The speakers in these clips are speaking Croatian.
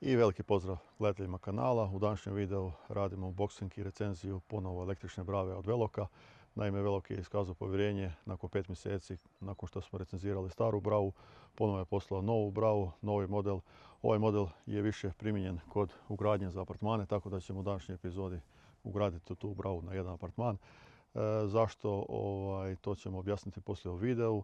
I veliki pozdrav gledateljima kanala. U današnjem videu radimo unboxing i recenziju ponovo električne brave od Veloka. Naime, Velok je iskazao povjerenje nakon 5 mjeseci, nakon što smo recenzirali staru bravu, ponovo je poslao novu bravu, novi model. Ovaj model je više primijenjen kod ugradnje za apartmane, tako da ćemo u današnjoj epizodi ugraditi tu bravu na jedan apartman. Zašto? To ćemo objasniti poslije u videu.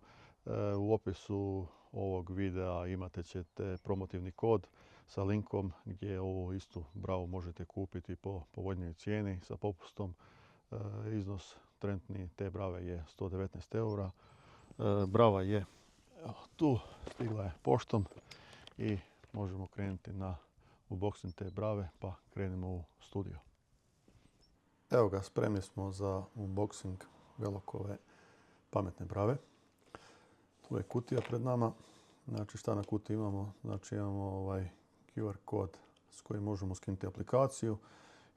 U opisu ovog videa imate ćete promotivni kod sa linkom gdje ovu istu bravu možete kupiti po povoljnijoj cijeni sa popustom. Iznos trenutni te brave je 119 eura. Brava je tu, stigla je poštom i možemo krenuti na unboxing te brave, pa krenimo u studio. Evo ga, spremni smo za unboxing Velokove pametne brave. Tu je kutija pred nama. Znači šta na kutiji imamo? Znači imamo ovaj QR kod s kojim možemo skinuti aplikaciju.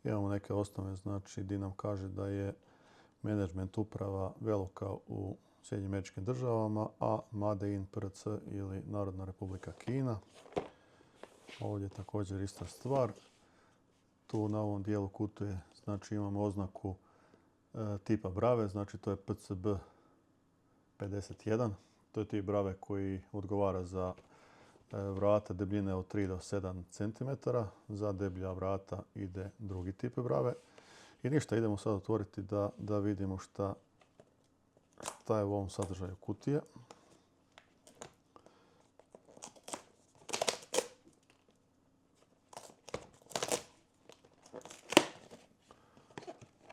Imamo neke osnove, znači di nam kaže da je menadžment uprava Veloka u SAD-u, a Made in PRC ili Narodna Republika Kina. Ovdje je također ista stvar. Tu na ovom dijelu kutije znači imamo oznaku tipa brave, znači to je PCB 51. To je tip brave koji odgovara za vrata debljine od 3 do 7 cm. Za deblja vrata ide drugi tip brave. I ništa, idemo sad otvoriti da vidimo šta je u ovom sadržaju kutije.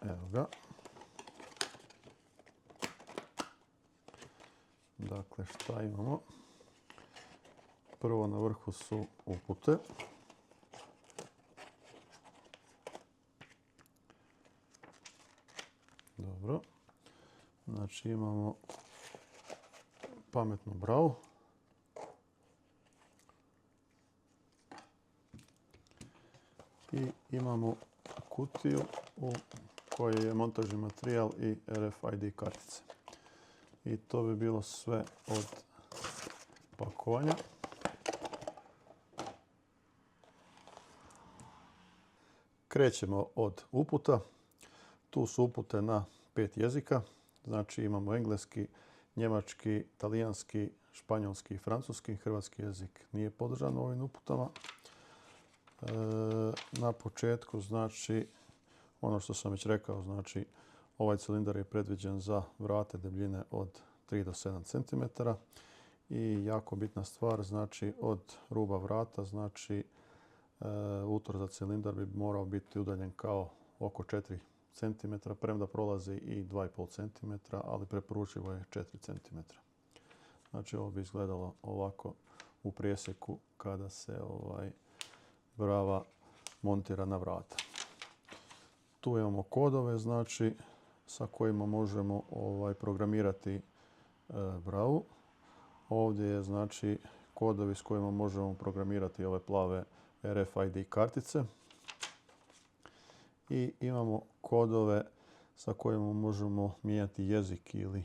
Evo ga. Dakle, šta imamo? Prvo na vrhu su upute. Dobro. Znači imamo pametnu bravu. I imamo kutiju u kojoj je montažni materijal i RFID kartice. I to bi bilo sve od pakovanja. Krećemo od uputa. Tu su upute na 5 jezika. Znači imamo engleski, njemački, talijanski, španjolski i francuski. Hrvatski jezik nije podržan u ovim uputama. Na početku, znači, ono što sam već rekao, znači ovaj cilindar je predviđen za vrate debljine od 3 do 7 cm. I jako bitna stvar, znači od ruba vrata, znači utvor za cilindar bi morao biti udaljen kao oko 4 cm, premda prolazi i 2,5 cm, ali preporučivo je 4 cm. Znači ovo bi izgledalo ovako u presjeku kada se brava montira na vrata. Tu imamo kodove, znači sa kojima možemo programirati bravu. Ovdje je znači kodovi s kojima možemo programirati ove plave RFID kartice. I imamo kodove sa kojima možemo mijenjati jezik ili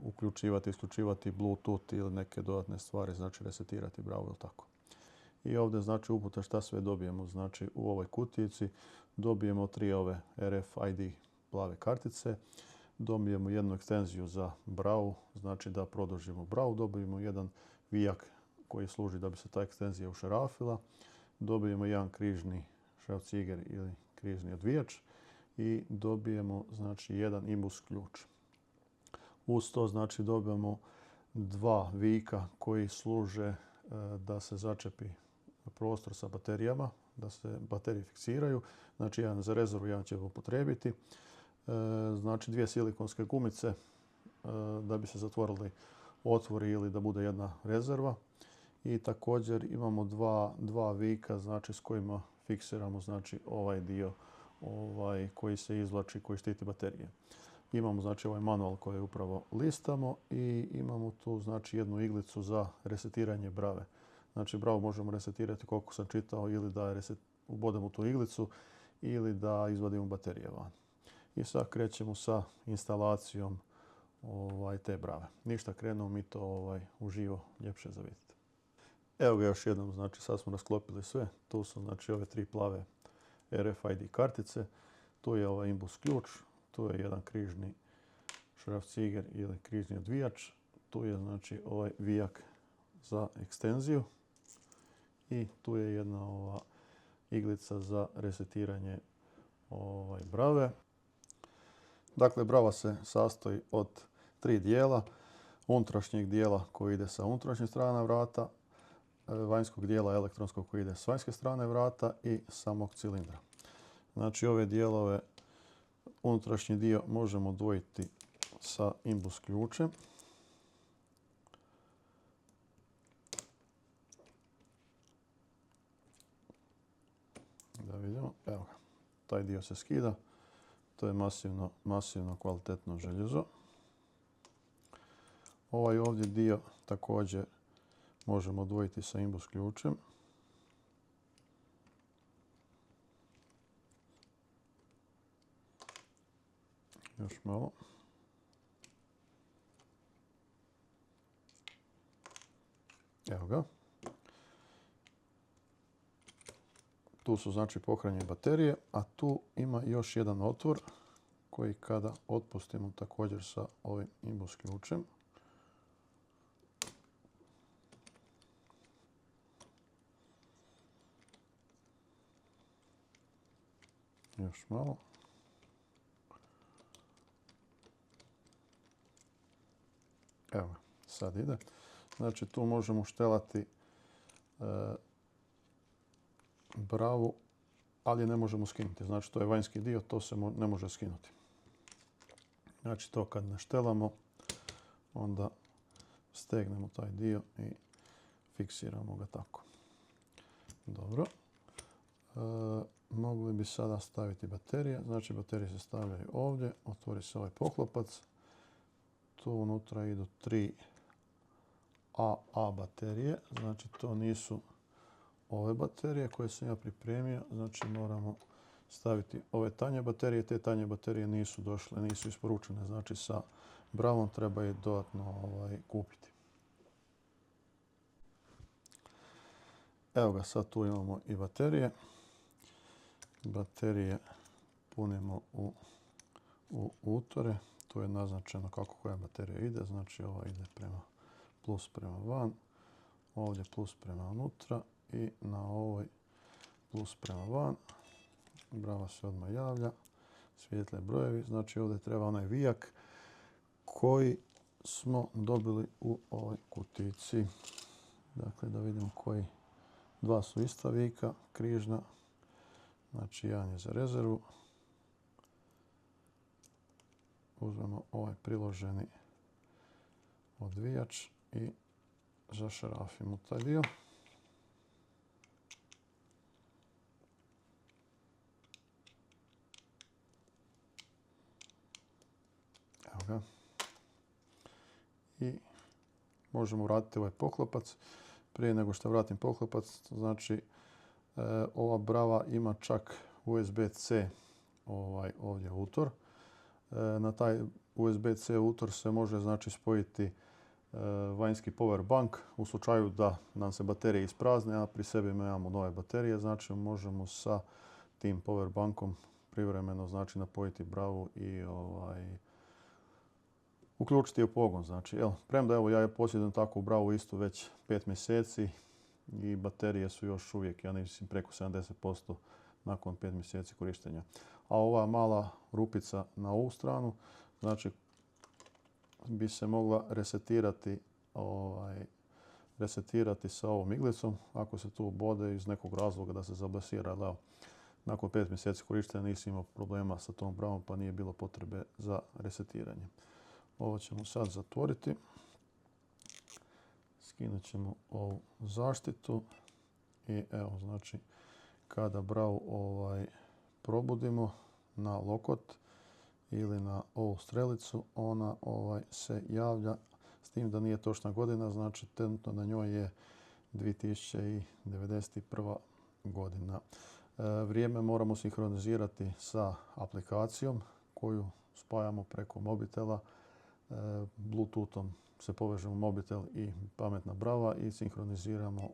uključivati, isključivati Bluetooth ili neke dodatne stvari, znači resetirati bravu ili tako. I ovdje znači uputa šta sve dobijemo. Znači u ovoj kutijici dobijemo 3 ove RFID plave kartice. Dobijemo jednu ekstenziju za bravu, znači da produžimo bravu. Dobijemo jedan vijak koji služi da bi se ta ekstenzija ušarafila. Dobijemo jedan križni šrafciger ili križni odvijač i dobijemo znači jedan imbus ključ. Uz to znači dobijemo 2 vijka koji služe da se začepi prostor sa baterijama, da se baterije fiksiraju. Znači jedan za rezervu, jedan će upotrijebiti. Znači 2 silikonske gumice da bi se zatvorili otvori ili da bude jedna rezerva. I također imamo dva vijka, znači s kojima fiksiramo znači ovaj dio koji se izvlači, koji štiti baterije. Imamo znači ovaj manual koji upravo listamo i imamo tu znači jednu iglicu za resetiranje brave. Znači bravu možemo resetirati koliko sam čitao ili da ubodemo tu iglicu ili da izvadimo baterije van. I sad krećemo sa instalacijom te brave. Ništa, krenemo mi to uživo ljepše za vidjeti. Evo ga još jednom, znači sad smo rasklopili sve. Tu su znači ove 3 plave RFID kartice. Tu je ovaj imbus ključ, tu je jedan križni šrafciger ili križni odvijač. Tu je znači ovaj vijak za ekstenziju i tu je jedna ova iglica za resetiranje brave. Dakle, brava se sastoji od 3 dijela. Unutrašnjeg dijela koji ide sa unutrašnje strane vrata, vanjskog dijela elektronskog koji ide s vanjske strane vrata i samog cilindra. Znači ove dijelove, unutrašnji dio možemo odvojiti sa imbus ključem. Da vidimo, evo ga, taj dio se skida. To je masivno kvalitetno željezo. Ovaj ovdje dio također možemo odvojiti sa imbus ključem. Još malo. Evo ga. Tu su znači pohranjene baterije, a tu ima još jedan otvor koji kada otpustimo također sa ovim imbus ključem. Još malo. Evo, sad ide. Znači tu možemo štelati bravu, ali ne možemo skinuti. Znači to je vanjski dio, to se ne može skinuti. Znači to kad naštelamo, onda stegnemo taj dio i fiksiramo ga tako. Dobro. Mogli bi sada staviti baterije. Znači baterije se stavljaju ovdje, otvori se ovaj poklopac. Tu unutra idu 3 AA baterije. Znači to nisu ove baterije koje sam ja pripremio. Znači moramo staviti ove tanje baterije. Te tanje baterije nisu došle, nisu isporučene. Znači sa bravom treba ih dodatno kupiti. Evo ga, sad tu imamo i baterije. Baterije punimo u utore. Tu je naznačeno kako koja baterija ide. Znači ova ide prema plus prema van. Ovdje plus prema unutra i na ovoj plus prema van. Brava se odmah javlja. Svijetle brojevi. Znači ovdje treba onaj vijak koji smo dobili u ovoj kutici. Dakle, da vidimo koji. Dva su ista vijka, križna. Znači jedan je za rezervu. Uzmemo ovaj priloženi odvijač i zašarafimo taj dio. Evo ga. I možemo vratiti ovaj poklopac. Prije nego što vratim poklopac, znači ova brava ima čak USB-C ovdje utor. Na taj USB-C utor se može znači spojiti vanjski power bank u slučaju da nam se baterije isprazne, a pri sebi imamo nove baterije, znači možemo sa tim power bankom privremeno znači napojiti bravu i uključiti u pogon. Znači, premda evo ja posjedujem takvu bravu istu već 5 mjeseci i baterije su još uvijek, ja mislim, preko 70% nakon 5 mjeseci korištenja. A ova mala rupica na ovu stranu, znači bi se mogla resetirati sa ovom iglicom ako se tu bode iz nekog razloga da se zablasira. Da, nakon 5 mjeseci korištenja nisam imao problema sa tom bravom pa nije bilo potrebe za resetiranje. Ovo ćemo sad zatvoriti. Skinut ćemo ovu zaštitu i evo, znači kada bravu probudimo na lokot ili na ovu strelicu, ona se javlja, s tim da nije točna godina, znači trenutno na njoj je 2091. godina. Vrijeme moramo sinhronizirati sa aplikacijom koju spajamo preko mobitela Bluetoothom se povežemo mobitel i pametna brava i sinkroniziramo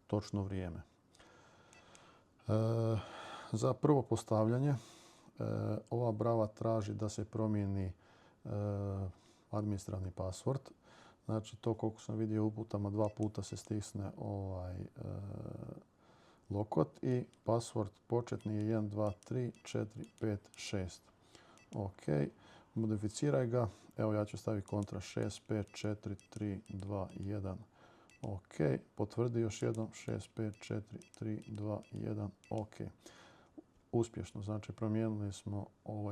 točno vrijeme. Za prvo postavljanje ova brava traži da se promijeni administrativni password. Znači to, koliko sam vidio uputama, 2 puta se stisne lokot i password početni je 1, 2, 3, 4, 5, 6. Ok, modificiraj ga. Evo ja ću staviti kontra 6, 5, 4, 3, 2, 1. Ok, potvrdi još jednom 6, 5, 4, 3, 2, 1. Ok. Uspješno, znači promijenili smo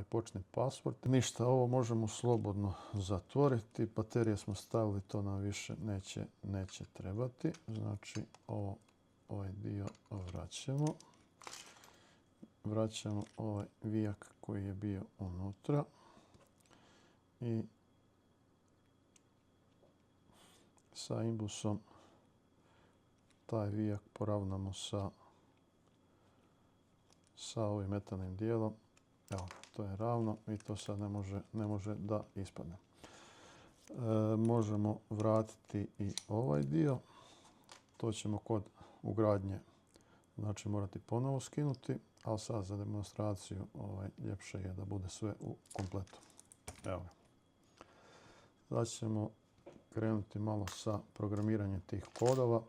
početni password. Ništa, ovo možemo slobodno zatvoriti. Baterije smo stavili, to nam više neće trebati. Znači ovaj dio vraćamo. Vraćamo ovaj vijak koji je bio unutra. I sa imbusom taj vijak poravnamo sa ovim metalnim dijelom. Evo, to je ravno i to sad ne može da ispadne. Možemo vratiti i ovaj dio. To ćemo kod ugradnje morati ponovo skinuti, ali sad za demonstraciju ljepše je da bude sve u kompletu. Evo ga. Sad ćemo krenuti malo sa programiranjem tih kodova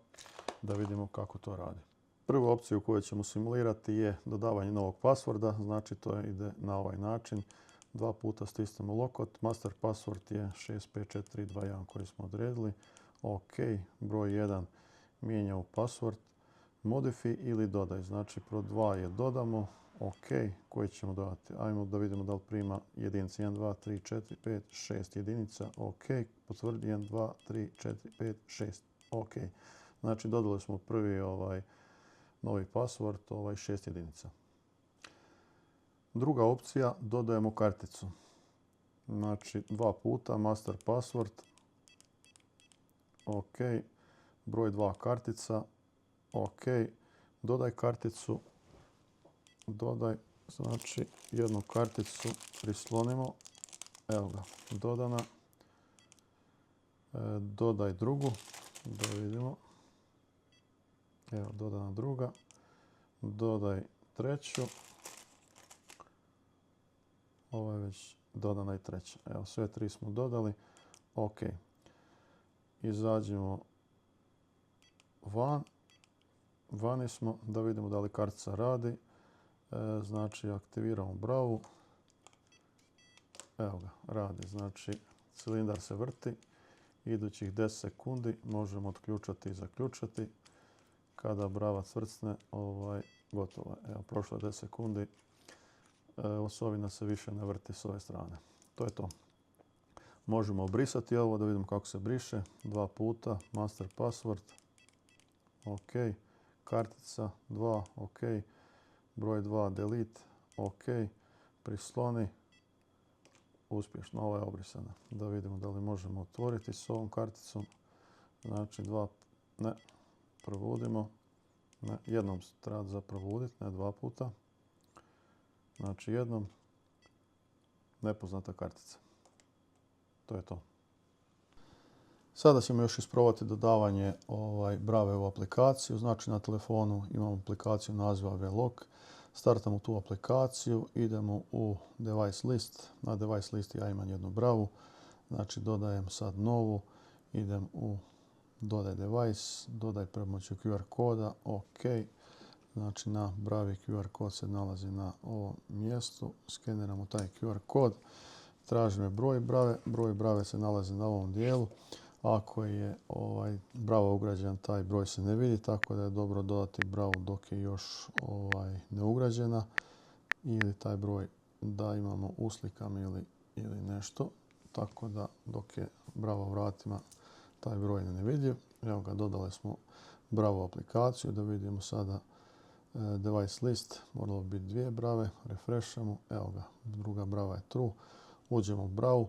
da vidimo kako to radi. Prvu opciju koju ćemo simulirati je dodavanje novog passworda, znači to ide na ovaj način. 2 puta stisnemo lokot, master password je 65431 koji smo odredili. Ok, broj 1 mijenjamo password, modify ili dodaj, znači broj 2 je dodamo. Ok, koji ćemo dodati? Ajmo da vidimo da li prima jedinice 1, 2, 3, 4, 5, 6 jedinica. Ok, potvrdi 1, 2, 3, 4, 5, 6. Ok, znači dodali smo prvi novi password, 6 jedinica. Druga opcija, dodajemo karticu. Znači 2 puta master password. Ok, broj 2 kartica. Ok, dodaj karticu. Dodaj, znači jednu karticu prislonimo. Evo ga, dodana. Dodaj drugu, da vidimo. Evo, dodana druga. Dodaj treću. Ovo je već dodana i treća. Evo, sve 3 smo dodali. Ok. Izađemo van. Vani smo da vidimo da li kartica radi. Znači, aktiviramo bravu. Evo ga, radi. Znači, cilindar se vrti. Idućih 10 sekundi možemo otključati i zaključati. Kada brava crcne, gotovo je. Evo, prošlo je 10 sekundi. Osovina se više ne vrti s ove strane. To je to. Možemo obrisati ovo da vidimo kako se briše. 2 puta, master password. Ok. Kartica 2, ok. Broj 2, delete. Ok. Prisloni. Uspješno, ovo je obrisana. Da vidimo da li možemo otvoriti s ovom karticom. Znači 2, ne. Probudimo. Ne, jednom treba za probuditi, ne 2 puta. Znači jednom. Nepoznata kartica. To je to. Sada ćemo još isprobati dodavanje brave u aplikaciju. Znači na telefonu imamo aplikaciju naziva VLock. Startamo tu aplikaciju, idemo u device list. Na device listi ja imam jednu bravu. Znači dodajem sad novu. Idem u dodaj device, dodaj pomoću QR koda. Ok. Znači na bravi QR kod se nalazi na ovom mjestu. Skeniramo taj QR kod. Tražimo broj brave. Broj brave se nalazi na ovom dijelu. Ako je brava ugrađena, taj broj se ne vidi, tako da je dobro dodati bravu dok je još neugrađena. Ili taj broj da imamo uslikam ili nešto. Tako da dok je brava u vratima, taj broj je nevidljiv. Evo ga, dodali smo bravu aplikaciju. Da vidimo sada device list. Moralo bi biti 2 brave. Refreshamo. Evo ga, druga brava je true. Uđemo u bravu.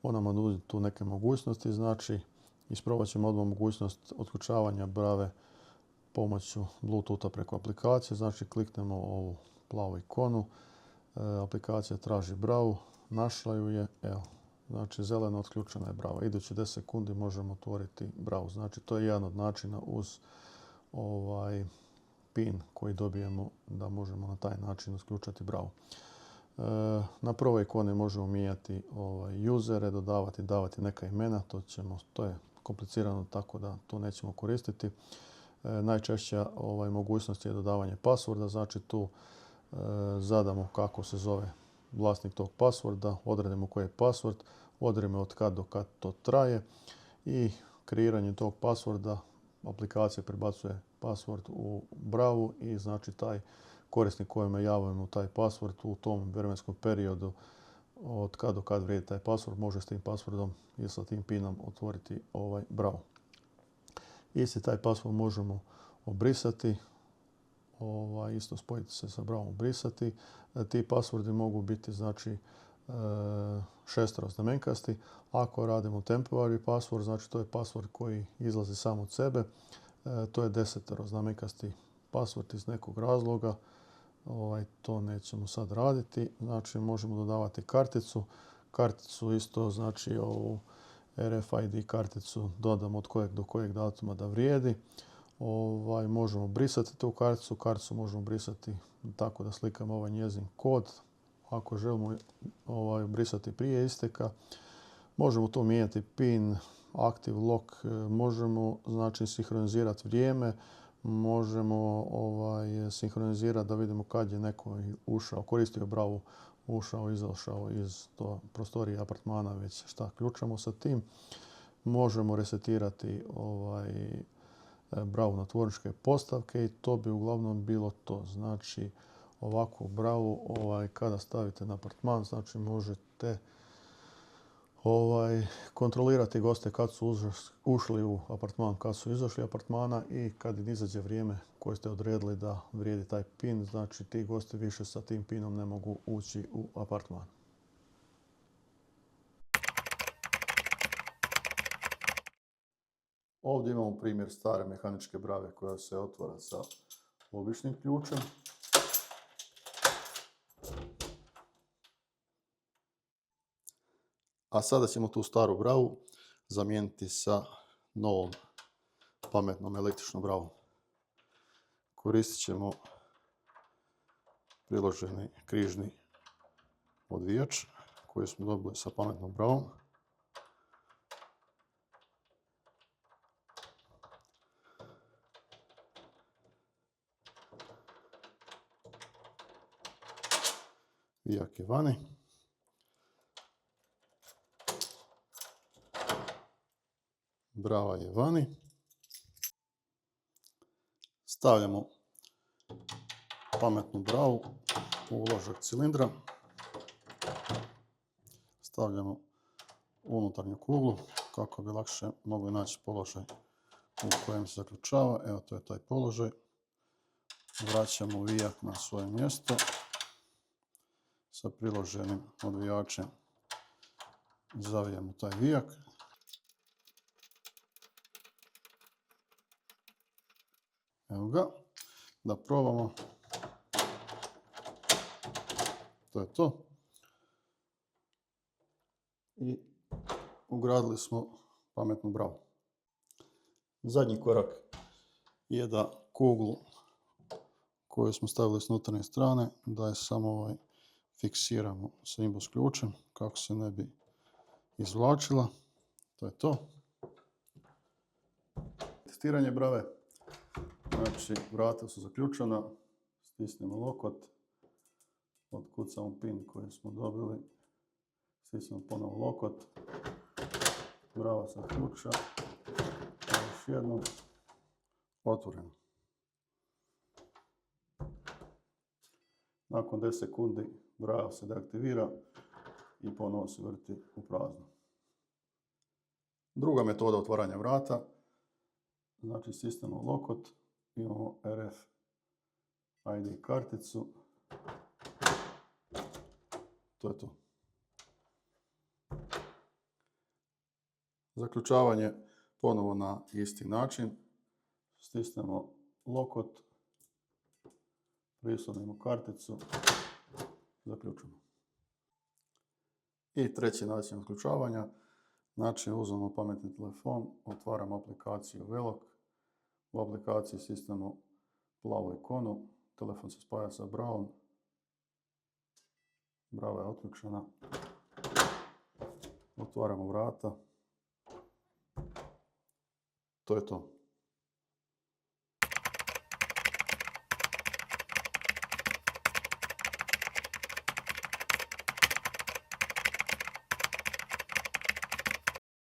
Ona nam nudi tu neke mogućnosti, znači isprobat ćemo odmah mogućnost otključavanja brave pomoću Bluetootha preko aplikacije. Znači kliknemo ovu plavu ikonu, aplikacija traži bravu, našla ju je, evo Znači zeleno otključena je brava. Idući 10 sekundi možemo otvoriti bravu. Znači to je jedan od načina uz pin koji dobijemo da možemo na taj način otključati bravu. Na prvoj ikoni možemo mijenjati usere, dodavati, davati neka imena. To je komplicirano tako da to nećemo koristiti. Najčešća mogućnost je dodavanje passworda. Znači tu zadamo kako se zove vlasnik tog passworda, odredimo koji je password, odredimo od kad do kad to traje i kreiranje tog passworda aplikacija prebacuje password u bravu i znači taj korisnik kojemu javljamo taj password u tom vremenskom periodu od kad do kad vrijedi taj password može s tim passwordom i sa tim pinom otvoriti bravu. Isti taj password možemo obrisati, isto spojiti se sa bravom, obrisati. Ti passwordi mogu biti znači šesteroznamenkasti. Ako radimo temporary password, znači to je password koji izlazi sam od sebe. To je deseteroznamenkasti password iz nekog razloga. To nećemo sad raditi. Znači možemo dodavati karticu. Karticu isto znači ovu RFID karticu dodamo od kojeg do kojeg datuma da vrijedi. Možemo brisati tu karticu. Karticu možemo brisati tako da slikamo njezin kod. Ako želimo brisati prije isteka, možemo tu mijenjati PIN, Active Lock, možemo znači sinhronizirati vrijeme, možemo sinhronizirati da vidimo kad je neko ušao, koristio bravu, ušao, izašao iz prostorije apartmana, već šta ključamo sa tim. Možemo resetirati bravu na tvorničke postavke i to bi uglavnom bilo to. Znači ovakvu bravu kada stavite na apartman, znači možete kontrolirati goste kad su ušli u apartman, kad su izašli apartmana i kad izađe vrijeme koje ste odredili da vrijedi taj pin, znači ti gosti više sa tim pinom ne mogu ući u apartman. Ovdje imamo primjer stare mehaničke brave koja se otvara sa običnim ključem. A sada ćemo tu staru bravu zamijeniti sa novom pametnom električnom bravom. Koristit ćemo priloženi križni odvijač koji smo dobili sa pametnom bravom. Vijak je vani. Brava je vani. Stavljamo pametnu bravu u uložak cilindra. Stavljamo unutarnju kuglu kako bi lakše mogli naći položaj u kojem se zaključava. Evo, to je taj položaj. Vraćamo vijak na svoje mjesto sa priloženim odvijačem. Zavijemo taj vijak. Evo ga, da probamo. To je to. I ugradili smo pametnu bravu. Zadnji korak je da kuglu koju smo stavili s unutarnje strane, da je samo fiksiramo sa imbus ključem kako se ne bi izvlačila. To je to. Testiranje brave. Znači, vrata su zaključana, stisnemo lokot, otkucamo pin koji smo dobili, stisnemo ponovo lokot, brava se ključa, još jednom, otvoreno. Nakon 10 sekundi brava se deaktivira i ponovo se vrti u prazno. Druga metoda otvaranja vrata, znači stisnemo lokot, imamo RFID karticu, to je to. Zaključavanje ponovo na isti način, stisnemo lokot, prislonimo karticu, zaključimo. I treći način uključavanja. Znači uzmemo pametni telefon, otvaramo aplikaciju Velok. U aplikaciji stisnemo plavu ikonu, telefon se spaja sa bravom. Brava je otključena. Otvaramo vrata. To je to.